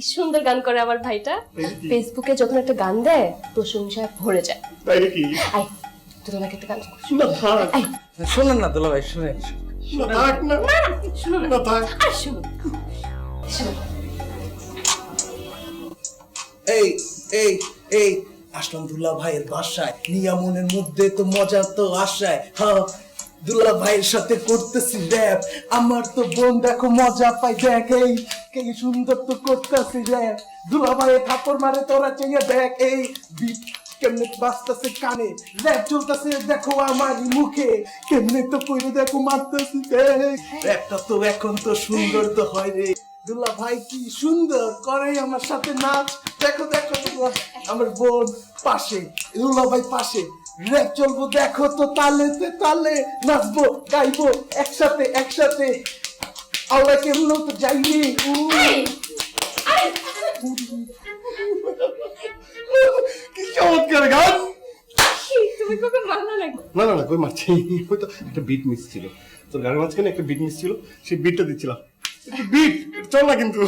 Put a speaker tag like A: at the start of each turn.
A: কি সুন্দর গান করে আমার ভাইটা। ফেসবুকে যখন একটা গান দেয় প্রশংসায় ভরে যায়।
B: তাই নাকি?
A: আই তুই আমাকে একটা গান
B: না থাক,
A: আই
C: শোনেন না দুলা ভাই, শুনেন।
B: না থাক না,
A: শুনো
B: না থাক।
A: আর শুনো শুনো
C: এই এই এই আসলাম দুলা ভাইয়ের বাসায়, নিয়ামনের মধ্যে তো মজা তো আশায়। হ্যাঁ, দুলা ভাইয়ের সাথে করতেছি র‍্যাপ, আমার তো বোন দেখো মজা পাই, দেখ এই কি সুন্দর তো করতেছি র‍্যাপ। দুলা ভাইয়ের থাপড় মারে তোরা চেয়ে দেখ, এই বিট কেমনে বাজতেছে কানে, র‍্যাপ চলতেছে দেখো আমার মুখে, কেমনে তো কইরে দেখো মারতেছি দেখ। র‍্যাপটা তো এখন তো সুন্দর তো হয় রে, দুলা ভাই কি সুন্দর করে আমার সাথে নাচ। দেখো দেখো আমার বোন পাশে, দুলা ভাই পাশে, র‍্যাপ চলবো দেখো তো তালেতে তালে, নাচবো গাইবো একসাথে একসাথে, আল্লাহ কেমন তো যাইনি।
B: কি চমৎকার গান!
A: তুমি কখন মারলা নাকি?
B: না না না, কই মারছি, ওই তো একটা বিট মিস ছিল, তোর গানের মাঝখানে একটা বিট মিস ছিল, সেই বিটটা দিচ্ছিলাম। বিট চল না কিন্তু।